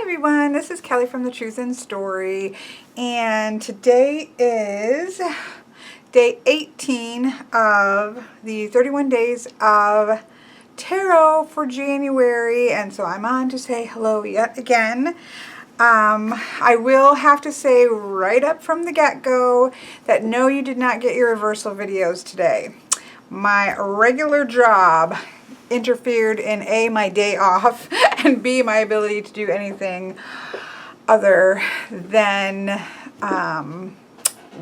everyone, this is Kelly from The Truth in Story, and today is day 18 of the 31 days of tarot for January, and so I'm on to say hello yet again. I will have to say right up from the get-go that no, you did not get your reversal videos today. My regular job interfered in A, my day off, and B, my ability to do anything other than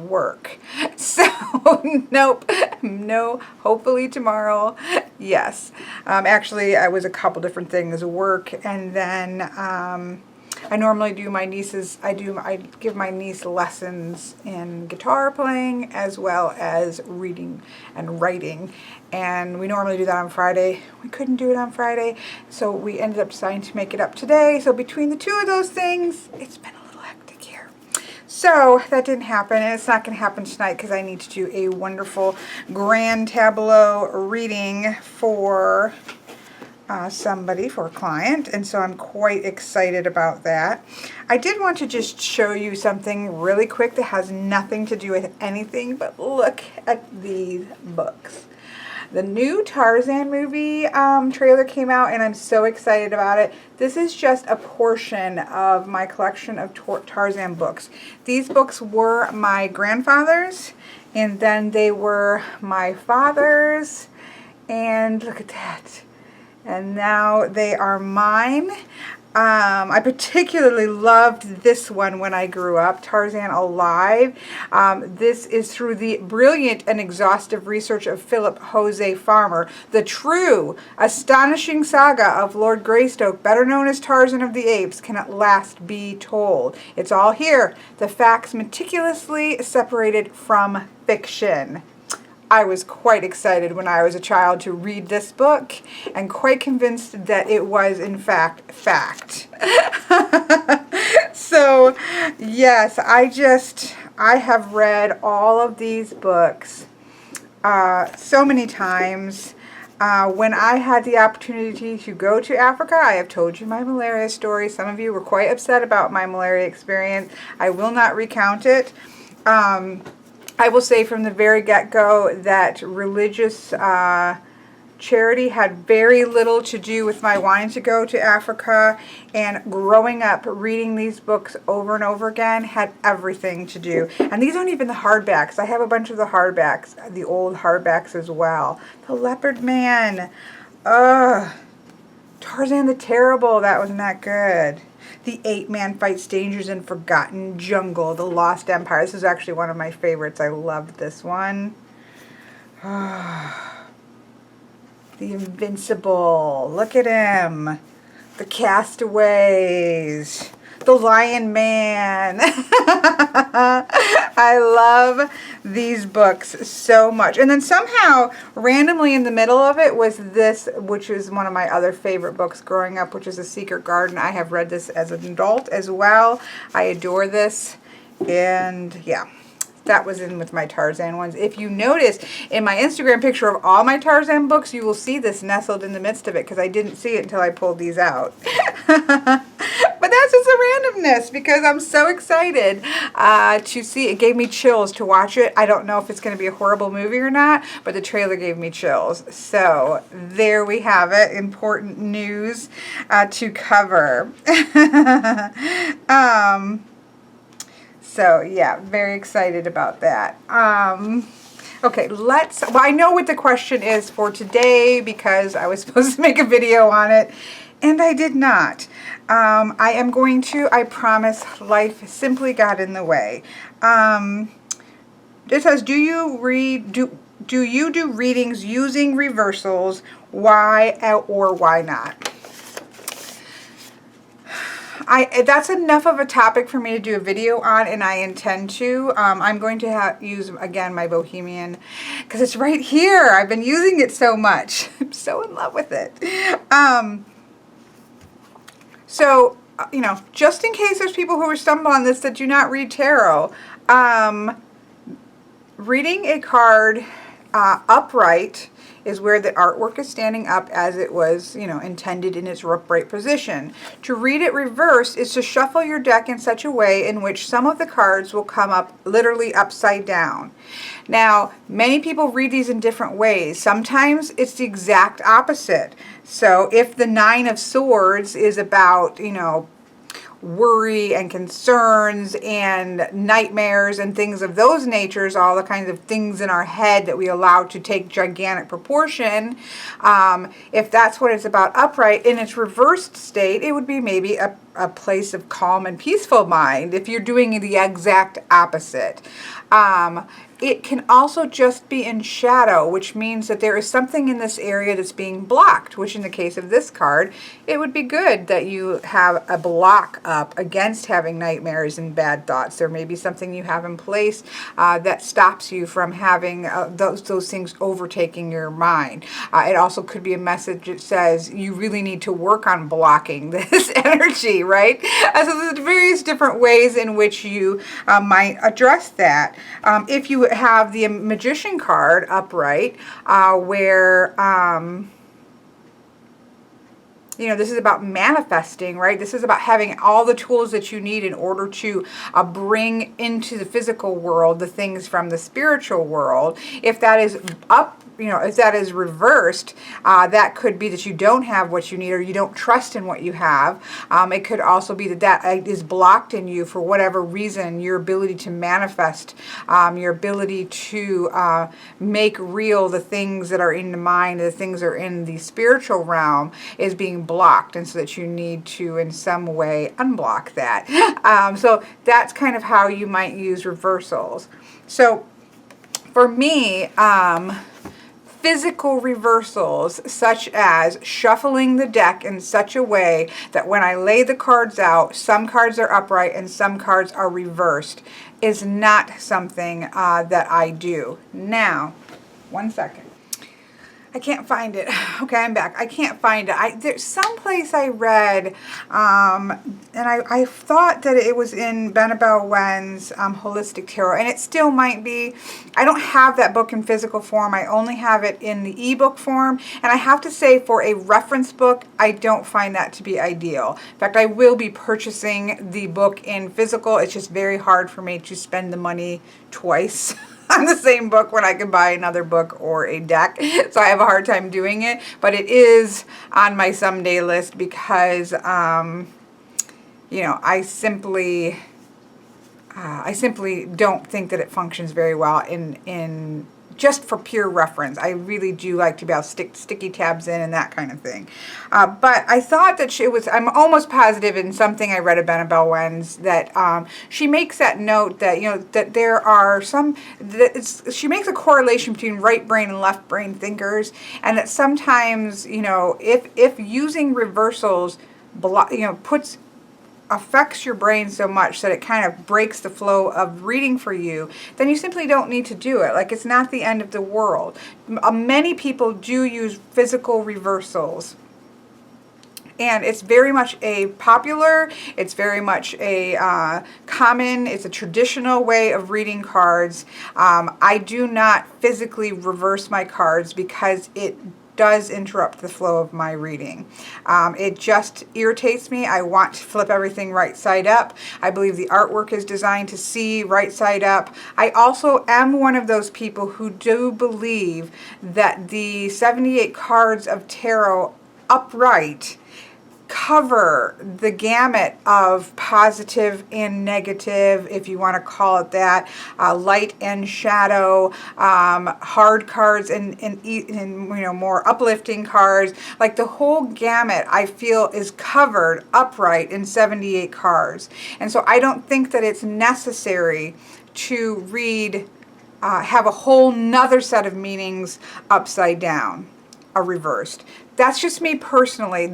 work. So nope, no, hopefully tomorrow, yes. Actually, I was a couple different things, work, and then I normally do my niece's, I give my niece lessons in guitar playing as well as reading and writing. And we normally do that on Friday. We couldn't do it on Friday, so we ended up deciding to make it up today. So between the two of those things, it's been a little hectic here. So that didn't happen, and it's not going to happen tonight because I need to do a wonderful grand tableau reading for somebody, for a client, and so I'm quite excited about that. I did want to just show you something really quick that has nothing to do with anything, but look at these books. The new Tarzan movie trailer came out, and I'm so excited about it. This is just a portion of my collection of Tarzan books. These books were my grandfather's, and then they were my father's, and look at that. And now they are mine. I particularly loved this one when I grew up, Tarzan Alive. This is through the brilliant and exhaustive research of Philip Jose Farmer. The true, astonishing saga of Lord Greystoke, better known as Tarzan of the Apes, can at last be told. It's all here, the facts meticulously separated from fiction. I was quite excited when I was a child to read this book, and quite convinced that it was in fact fact. So yes, I have read all of these books so many times. When I had the opportunity to go to Africa, I have told you my malaria story. Some of you were quite upset about my malaria experience. I will not recount it. I will say from the very get-go that religious charity had very little to do with my wanting to go to Africa, and growing up reading these books over and over again had everything to do. And these aren't even the hardbacks. I have a bunch of the hardbacks, the old hardbacks as well. The Leopard Man. Tarzan the Terrible, that was not good. The Ape-Man Fights Dangers in Forgotten Jungle, The Lost Empire. This is actually one of my favorites. I loved this one. The Invincible. Look at him. The Castaways. The Lion Man. I love these books so much. And then somehow, randomly in the middle of it was this, which is one of my other favorite books growing up, which is The Secret Garden. I have read this as an adult as well. I adore this. And yeah, that was in with my Tarzan ones. If you notice in my Instagram picture of all my Tarzan books, you will see this nestled in the midst of it, because I didn't see it until I pulled these out. But that's just a randomness, because I'm so excited to see. It gave me chills to watch it. I don't know if it's going to be a horrible movie or not, but the trailer gave me chills. So there we have it. Important news to cover. So yeah, very excited about that. Okay, well, I know what the question is for today, because I was supposed to make a video on it, and I did not. I am going to, I promise, life simply got in the way. It says, do you do readings using reversals? Why or why not? That's enough of a topic for me to do a video on, and I intend to. I'm going to use, again, my Bohemian, because it's right here. I've been using it so much. I'm so in love with it. So, you know, just in case there's people who are stumbling on this that do not read tarot, reading a card upright is where the artwork is standing up as it was, intended in its upright position. To read it reversed is to shuffle your deck in such a way in which some of the cards will come up literally upside down. Now, many people read these in different ways. Sometimes it's the exact opposite. So if the Nine of Swords is about, worry and concerns and nightmares and things of those natures, all the kinds of things in our head that we allow to take gigantic proportion, if that's what it's about upright, in its reversed state, it would be maybe a place of calm and peaceful mind if you're doing the exact opposite. It can also just be in shadow, which means that there is something in this area that's being blocked, which in the case of this card, it would be good that you have a block up against having nightmares and bad thoughts. There may be something you have in place that stops you from having those things overtaking your mind. It also could be a message that says you really need to work on blocking this energy, right? So there's various different ways in which you might address that. If you have the Magician card upright, where this is about manifesting, right? This is about having all the tools that you need in order to bring into the physical world the things from the spiritual world. If that is up, if that is reversed, that could be that you don't have what you need or you don't trust in what you have. It could also be that is blocked in you for whatever reason. Your ability to manifest, your ability to make real the things that are in the mind, the things that are in the spiritual realm is being blocked, and so that you need to in some way unblock that. So that's kind of how you might use reversals. So for me, physical reversals, such as shuffling the deck in such a way that when I lay the cards out, some cards are upright and some cards are reversed, is not something that I do. Now, one second. I can't find it. Okay, I'm back. I can't find it. There's someplace I read, and I thought that it was in Benabel Wen's Holistic Tarot, and it still might be. I don't have that book in physical form. I only have it in the ebook form, and I have to say, for a reference book, I don't find that to be ideal. In fact, I will be purchasing the book in physical. It's just very hard for me to spend the money twice on the same book when I can buy another book or a deck. So I have a hard time doing it, but it is on my someday list because, I simply don't think that it functions very well in just for pure reference. I really do like to be able to stick sticky tabs in and that kind of thing. But I thought that I'm almost positive in something I read of Benabel Wen's that she makes that note that, that there are she makes a correlation between right brain and left brain thinkers, and that sometimes, if using reversals, affects your brain so much that it kind of breaks the flow of reading for you, then you simply don't need to do it. Like, it's not the end of the world. Many people do use physical reversals, and it's very much it's very much a common, it's a traditional way of reading cards. I do not physically reverse my cards because it does interrupt the flow of my reading. It just irritates me. I want to flip everything right side up. I believe the artwork is designed to see right side up. I also am one of those people who do believe that the 78 cards of tarot upright cover the gamut of positive and negative, if you want to call it that, light and shadow, hard cards and more uplifting cards. Like, the whole gamut, I feel, is covered upright in 78 cards. And so I don't think that it's necessary to read, have a whole nother set of meanings upside down or reversed. That's just me personally.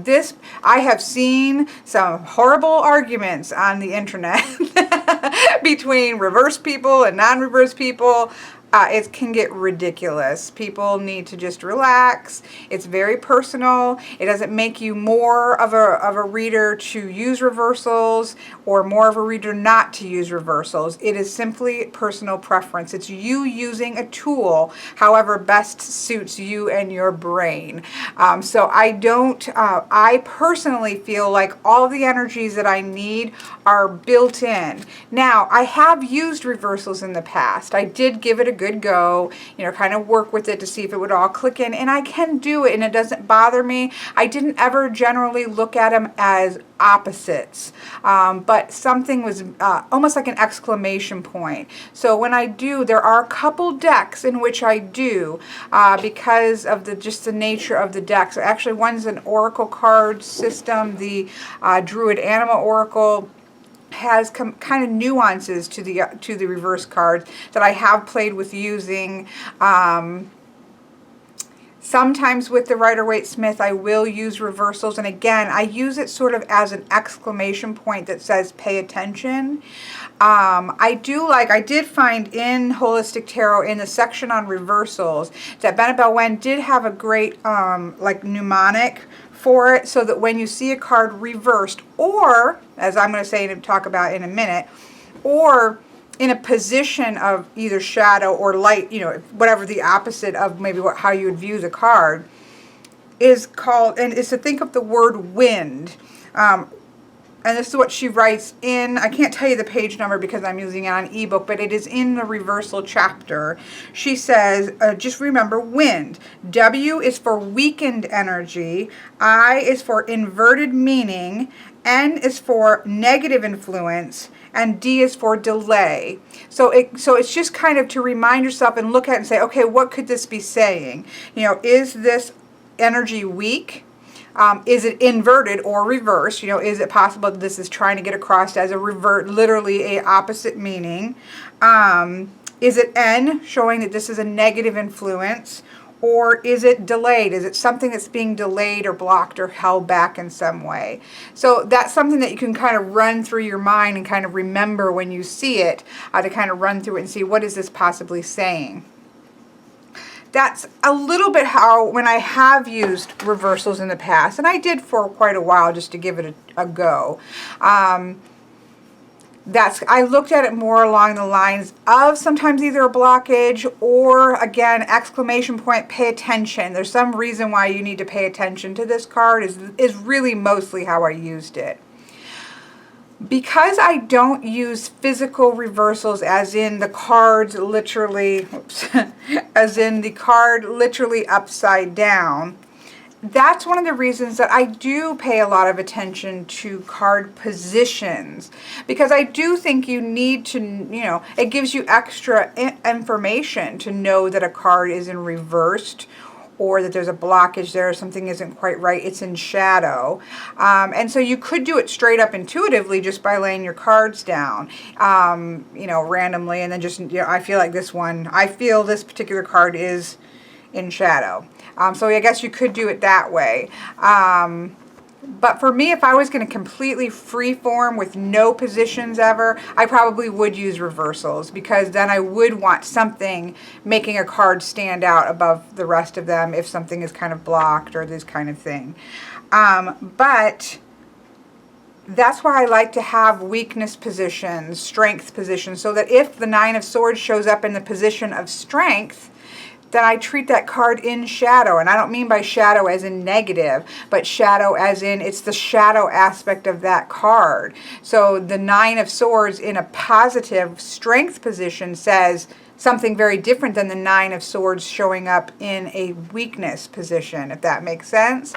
I have seen some horrible arguments on the internet between reverse people and non-reverse people. it can get ridiculous. People need to just relax. It's very personal. It doesn't make you more of a reader to use reversals or more of a reader not to use reversals. It is simply personal preference. It's you using a tool however best suits you and your brain. So I personally feel like all the energies that I need are built in. Now, I have used reversals in the past. I did give it a good go, kind of work with it to see if it would all click in, and I can do it and it doesn't bother me. I didn't ever generally look at them as opposites, but something was almost like an exclamation point. So when I do, there are a couple decks in which I do because of just the nature of the decks. Actually, one's an oracle card system, the Druid Anima Oracle has kind of nuances to the reverse cards that I have played with using. Sometimes with the Rider-Waite-Smith, I will use reversals. And again, I use it sort of as an exclamation point that says, pay attention. I did find in Holistic Tarot, in the section on reversals, that Bennett Wen did have a great, mnemonic for it, so that when you see a card reversed, or, as I'm going to say and talk about in a minute, or in a position of either shadow or light, whatever the opposite of maybe how you would view the card, is to think of the word wind. And this is what she writes in, I can't tell you the page number because I'm using it on ebook, but it is in the reversal chapter. She says, just remember wind. W is for weakened energy. I is for inverted meaning. N is for negative influence. And D is for delay. So it's just kind of to remind yourself and look at it and say, okay, what could this be saying? Is this energy weak? Is it inverted or reversed? Is it possible that this is trying to get across as literally a opposite meaning? Is it N, showing that this is a negative influence? Or is it delayed? Is it something that's being delayed or blocked or held back in some way? So that's something that you can kind of run through your mind and kind of remember when you see it, to kind of run through it and see, what is this possibly saying? That's a little bit how, when I have used reversals in the past, and I did for quite a while just to give it a go, I looked at it more along the lines of sometimes either a blockage or, again, exclamation point, pay attention. There's some reason why you need to pay attention to this card is really mostly how I used it. Because I don't use physical reversals as in the cards literally, as in the card literally upside down, that's one of the reasons that I do pay a lot of attention to card positions, because I do think you need to, it gives you extra information to know that a card is in reversed, or that there's a blockage there, something isn't quite right, it's in shadow. And so you could do it straight up intuitively just by laying your cards down, randomly, and then just, I feel like I feel this particular card is in shadow. So I guess you could do it that way. But for me, if I was going to completely freeform with no positions ever, I probably would use reversals, because then I would want something making a card stand out above the rest of them if something is kind of blocked or this kind of thing. But that's why I like to have weakness positions, strength positions, so that if the Nine of Swords shows up in the position of strength, then I treat that card in shadow. And I don't mean by shadow as in negative, but shadow as in it's the shadow aspect of that card. So the Nine of Swords in a positive strength position says something very different than the Nine of Swords showing up in a weakness position, if that makes sense.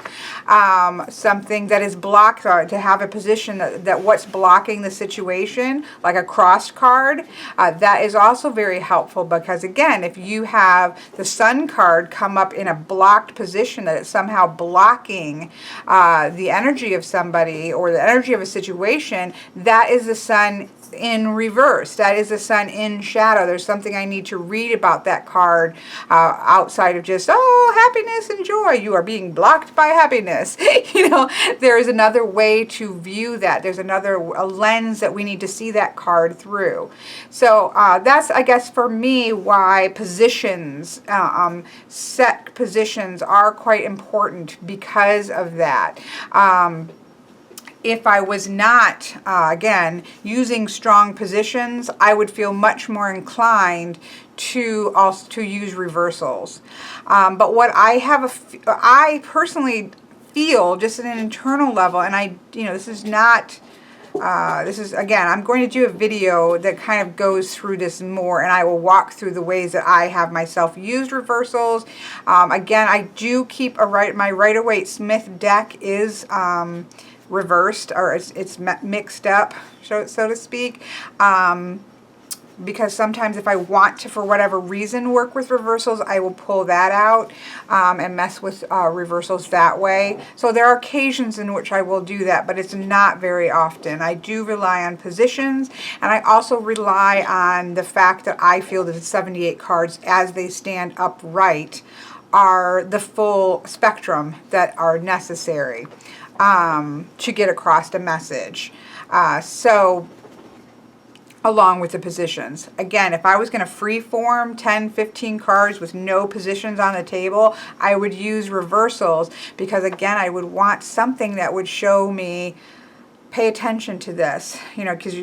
Something that is blocked, to have a position that what's blocking the situation, like a crossed card, that is also very helpful, because again, if you have the Sun card come up in a blocked position, that it's somehow blocking the energy of somebody or the energy of a situation, that is the Sun in reverse. That is the Sun in shadow. There's something I need to read about that card outside of just, oh, happiness and joy, you are being blocked by happiness. You know, there is another way to view that. There's a lens that we need to see that card through. So that's, I guess, for me, why positions, set positions are quite important because of that. If I was not, again, using strong positions, I would feel much more inclined to use reversals. But what I personally feel, just at an internal level, and this is not, again, I'm going to do a video that kind of goes through this more, and I will walk through the ways that I have myself used reversals. Again, I do keep my Rider-Waite Smith deck is reversed, or it's mixed up, so to speak, because sometimes if I want to, for whatever reason, work with reversals, I will pull that out and mess with reversals that way. So there are occasions in which I will do that, but it's not very often. I do rely on positions, and I also rely on the fact that I feel that the 78 cards, as they stand upright, are the full spectrum that are necessary to get across the message. So along with the positions. Again, if I was going to freeform 10, 15 cards with no positions on the table, I would use reversals, because again, I would want something that would show me, pay attention to this, because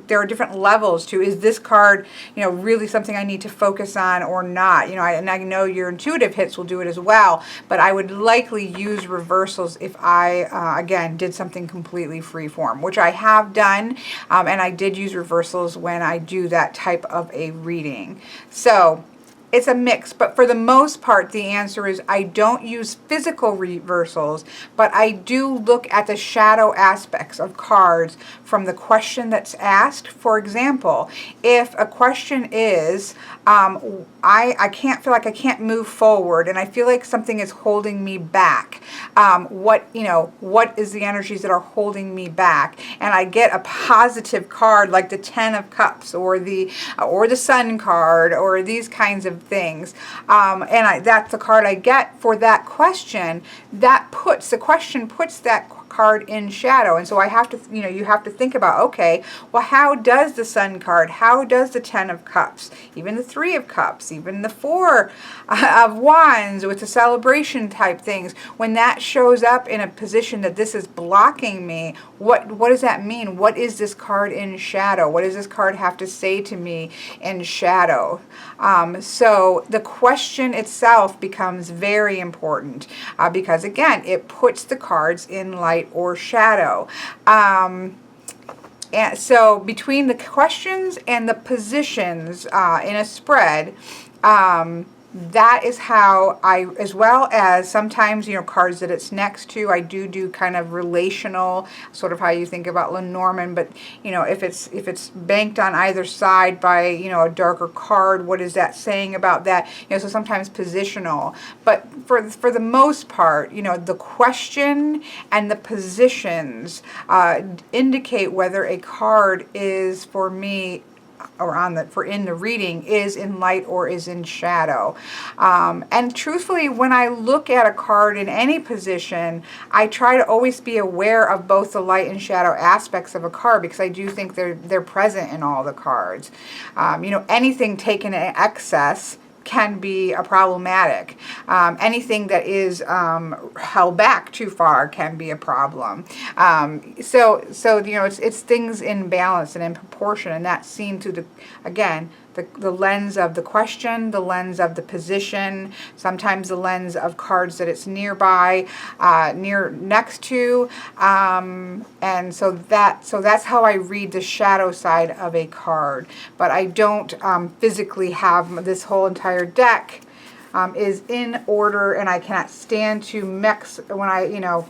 there are different levels to, is this card, really something I need to focus on or not? And I know your intuitive hits will do it as well, but I would likely use reversals if I, again, did something completely freeform, which I have done, and I did use reversals when I do that type of a reading. So it's a mix, but for the most part, the answer is I don't use physical reversals, but I do look at the shadow aspects of cards from the question that's asked. For example, if a question is, I can't feel like I can't move forward, and I feel like something is holding me back. What is the energies that are holding me back? And I get a positive card like the 10 of Cups or the Sun card or these kinds of things, and that's the card I get for that question. The question puts that card in shadow, and so I have to, you have to think about, okay, well, how does the Sun card, how does the 10 of Cups, even the 3 of Cups, even the 4 of Wands with the celebration type things, when that shows up in a position that this is blocking me, what does that mean? What is this card in shadow? What does this card have to say to me in shadow? So the question itself becomes very important, because again, it puts the cards in light or shadow. And so between the questions and the positions in a spread, that is how I, as well as sometimes, cards that it's next to, I do kind of relational, sort of how you think about Lenormand, but, if it's banked on either side by, a darker card, what is that saying about that? So sometimes positional, but for the most part, the question and the positions indicate whether a card is, for me, or in the reading, is in light or is in shadow. And truthfully, when I look at a card in any position, I try to always be aware of both the light and shadow aspects of a card, because I do think they're present in all the cards. Anything taken in excess can be problematic. Anything that is held back too far can be a problem. So it's things in balance and in proportion, and that's seen through the lens of the question, the lens of the position, sometimes the lens of cards that it's nearby, next to, and so that's how I read the shadow side of a card. But I don't physically have this whole entire deck is in order, and I cannot stand to mix when I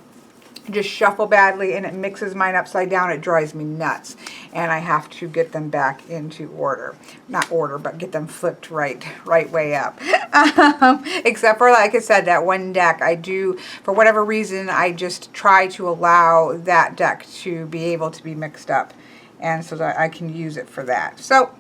just shuffle badly and it mixes mine upside down. It drives me nuts, and I have to get them back into order. Not order, but get them flipped right way up. Except for, like I said, that one deck, I do, for whatever reason, I just try to allow that deck to be able to be mixed up, and so that I can use it for that. So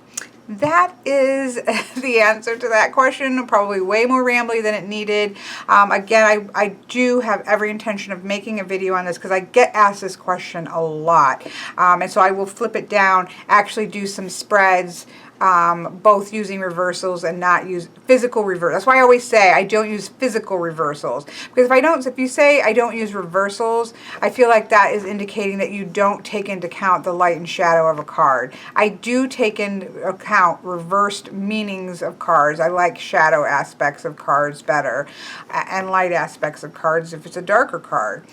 that is the answer to that question. Probably way more rambly than it needed. Again, I do have every intention of making a video on this because I get asked this question a lot. And so I will flip it down, actually do some spreads, both using reversals and not use physical reversals. That's why I always say I don't use physical reversals, because if you say I don't use reversals, I feel like that is indicating that you don't take into account the light and shadow of a card. I do take into account reversed meanings of cards. I like shadow aspects of cards better, and light aspects of cards if it's a darker card.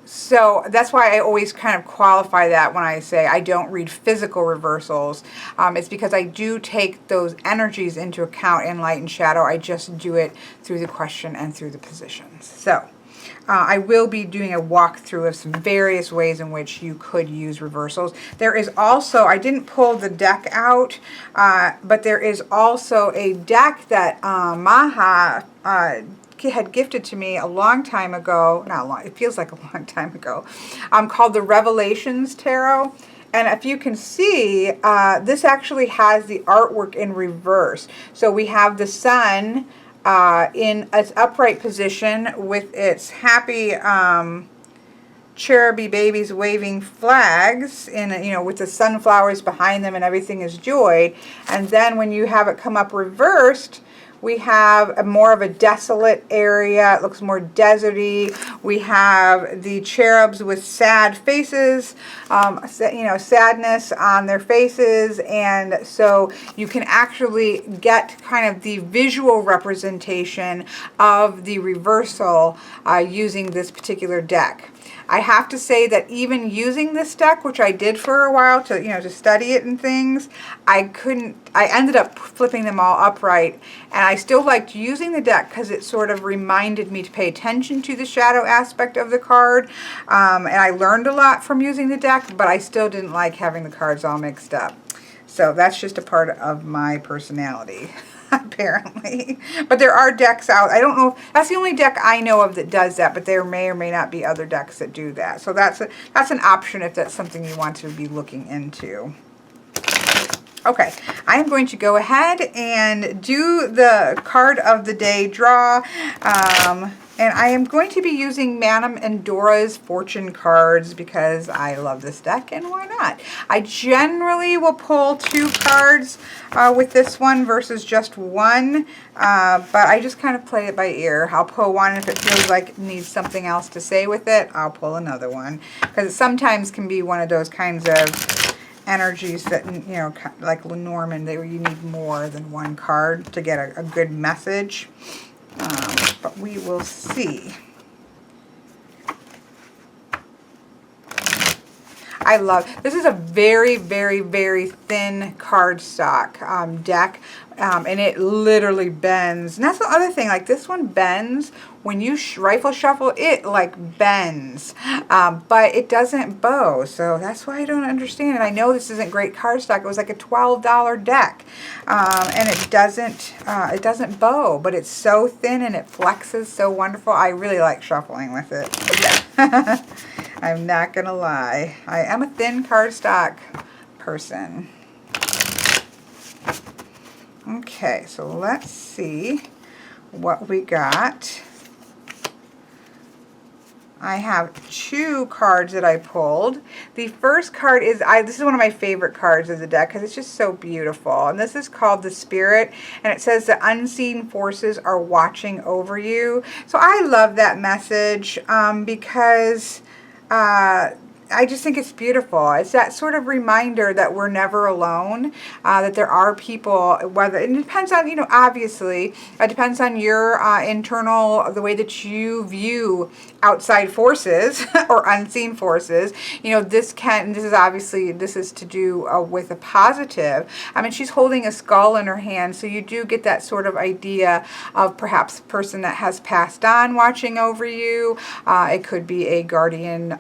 So that's why I always kind of qualify that when I say I don't read physical reversals. It's because I do take those energies into account in light and shadow. I just do it through the question and through the positions. So I will be doing a walkthrough of some various ways in which you could use reversals. There is also, I didn't pull the deck out, but there is also a deck that Maha had gifted to me a long time ago, not long, it feels like a long time ago, called the Revelations Tarot. And if you can see, this actually has the artwork in reverse. So we have the sun in its upright position with its happy cherubby babies waving flags in, with the sunflowers behind them and everything is joy. And then when you have it come up reversed, we have more of a desolate area. It looks more deserty. We have the cherubs with sad faces, sadness on their faces. And so you can actually get kind of the visual representation of the reversal using this particular deck. I have to say that even using this deck, which I did for a while to study it and things, I ended up flipping them all upright, and I still liked using the deck because it sort of reminded me to pay attention to the shadow aspect of the card, and I learned a lot from using the deck, but I still didn't like having the cards all mixed up. So that's just a part of my personality. Apparently. But there are decks out. I don't know if that's the only deck I know of that does that, but there may or may not be other decks that do that. So that's an option if that's something you want to be looking into. Okay, I am going to go ahead and do the card of the day draw. And I am going to be using Madame and Dora's Fortune cards because I love this deck, and why not? I generally will pull 2 cards with this one versus just one, but I just kind of play it by ear. I'll pull one, and if it feels like it needs something else to say with it, I'll pull another one. Because it sometimes can be one of those kinds of energies that, like Lenormand, where you need more than one card to get a good message. But we will see. I love, this is a very, very, very thin cardstock deck, and it literally bends. And that's the other thing, like this one bends. When you rifle shuffle, it like bends, but it doesn't bow. So that's why I don't understand it. I know this isn't great cardstock. It was like a $12 deck, and it doesn't bow, but it's so thin and it flexes so wonderful. I really like shuffling with it. I'm not gonna lie. I am a thin cardstock person. Okay, so let's see what we got. I have 2 cards that I pulled. The first card is, this is one of my favorite cards of the deck because it's just so beautiful. And this is called the Spirit, and it says the unseen forces are watching over you. So I love that message because I just think it's beautiful. It's that sort of reminder that we're never alone, that there are people, whether, it depends on, obviously, it depends on your internal, the way that you view outside forces or unseen forces. This is to do with a positive. I mean, she's holding a skull in her hand, so you do get that sort of idea of perhaps a person that has passed on watching over you. It could be a guardian,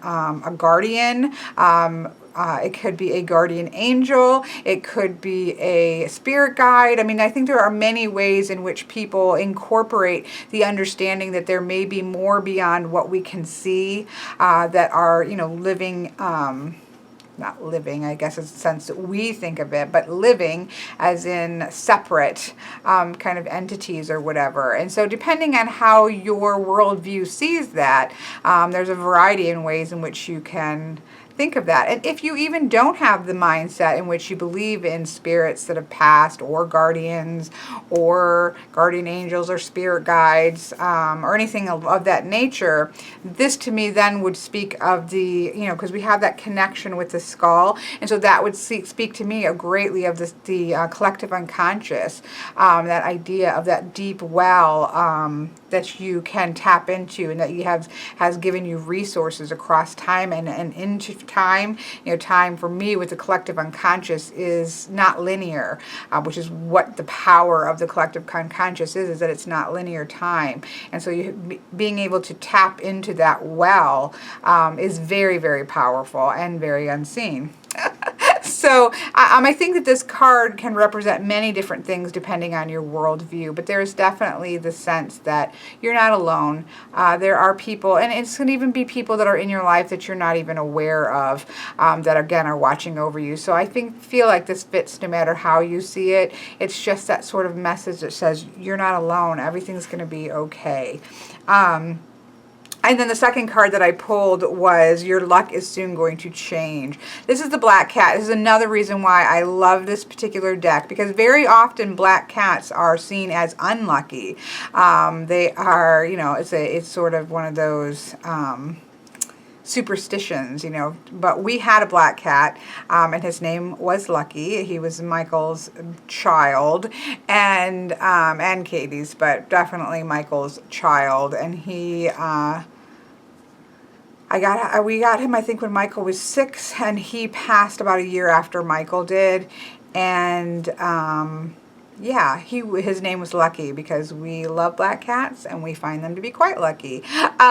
it could be a guardian angel. It could be a spirit guide. I mean, I think there are many ways in which people incorporate the understanding that there may be more beyond what we can see, that are, living not living, I guess is the sense that we think of it, but living as in separate kind of entities or whatever. And so depending on how your worldview sees that, there's a variety in ways in which you can think of that. And if you even don't have the mindset in which you believe in spirits that have passed, or guardians, or guardian angels, or spirit guides, or anything of that nature, this to me then would speak of the, because we have that connection with the skull, and so that would speak to me greatly of the collective unconscious, that idea of that deep well that you can tap into, and that has given you resources across time and into time. Time for me with the collective unconscious is not linear, which is what the power of the collective unconscious is that it's not linear time. And so being able to tap into that well is very, very powerful and very unseen. So I think that this card can represent many different things depending on your worldview, but there is definitely the sense that you're not alone. There are people, and it's going to even be people that are in your life that you're not even aware of, that again are watching over you. So I feel like this fits no matter how you see it. It's just that sort of message that says you're not alone. Everything's going to be okay. And then the second card that I pulled was your luck is soon going to change. This is the black cat. This is another reason why I love this particular deck, because very often black cats are seen as unlucky. They are, it's sort of one of those superstitions, but we had a black cat, and his name was Lucky. He was Michael's child, and Katie's, but definitely Michael's child. And he, we got him, I think, when Michael was 6, and he passed about a year after Michael did. And yeah, his name was Lucky because we love black cats and we find them to be quite lucky.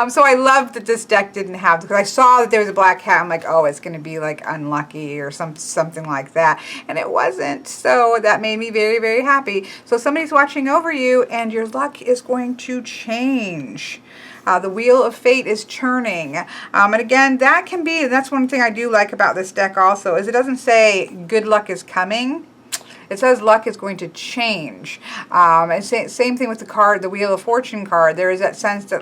So I love that this deck didn't have, because I saw that there was a black cat. I'm like, oh, it's going to be like unlucky or something like that. And it wasn't. So that made me very, very happy. So somebody's watching over you and your luck is going to change. The wheel of fate is churning. And again, that's one thing I do like about this deck also, is it doesn't say good luck is coming. It says luck is going to change. And same thing with the card, the Wheel of Fortune card. There is that sense that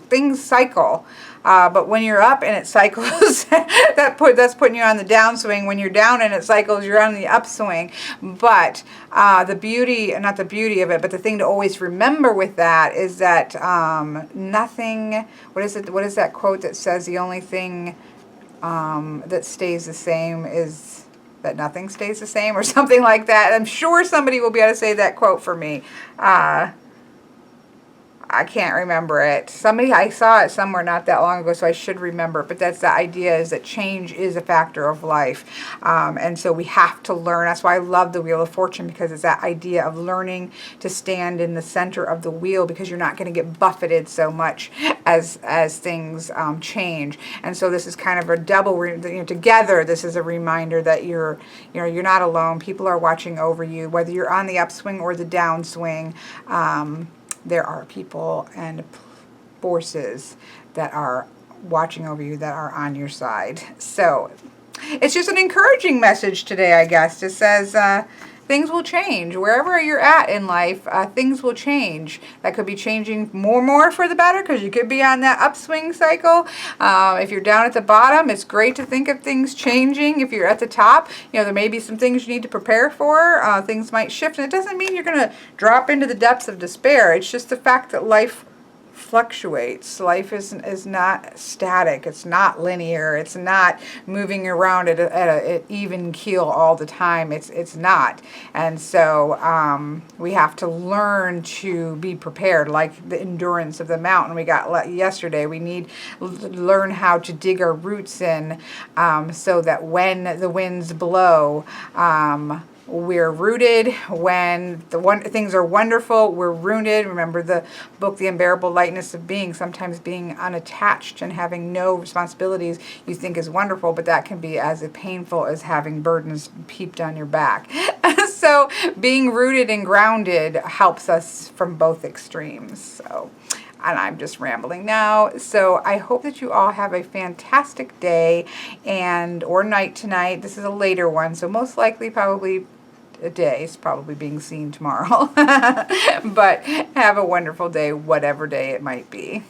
things cycle. But when you're up and it cycles, that's putting you on the downswing. When you're down and it cycles, you're on the upswing. But not the beauty of it, but the thing to always remember with that is that nothing, what is that quote that says the only thing that stays the same is that nothing stays the same, or something like that. I'm sure somebody will be able to say that quote for me. I can't remember it. I saw it somewhere not that long ago, so I should remember it. But that's the idea, is that change is a factor of life. And so we have to learn. That's why I love the Wheel of Fortune, because it's that idea of learning to stand in the center of the wheel, because you're not going to get buffeted so much as things change. And so this is kind of a double, together, this is a reminder that you're not alone. People are watching over you, whether you're on the upswing or the downswing. There are people and forces that are watching over you, that are on your side. So it's just an encouraging message today, I guess. It says things will change. Wherever you're at in life, things will change. That could be changing more for the better, because you could be on that upswing cycle. If you're down at the bottom, it's great to think of things changing. If you're at the top, there may be some things you need to prepare for. Things might shift, and it doesn't mean you're going to drop into the depths of despair. It's just the fact that life fluctuates. Life is not static. It's not linear. It's not moving around at an even keel all the time. It's not. And so we have to learn to be prepared, like the endurance of the mountain we got yesterday. We need to learn how to dig our roots in, so that when the winds blow, we're rooted. When things are wonderful, we're rooted. Remember the book, The Unbearable Lightness of Being. Sometimes being unattached and having no responsibilities you think is wonderful, but that can be as painful as having burdens heaped on your back. So being rooted and grounded helps us from both extremes. So and I'm just rambling now. So I hope that you all have a fantastic day or night tonight. This is a later one, so most likely probably a day is probably being seen tomorrow. But have a wonderful day, whatever day it might be.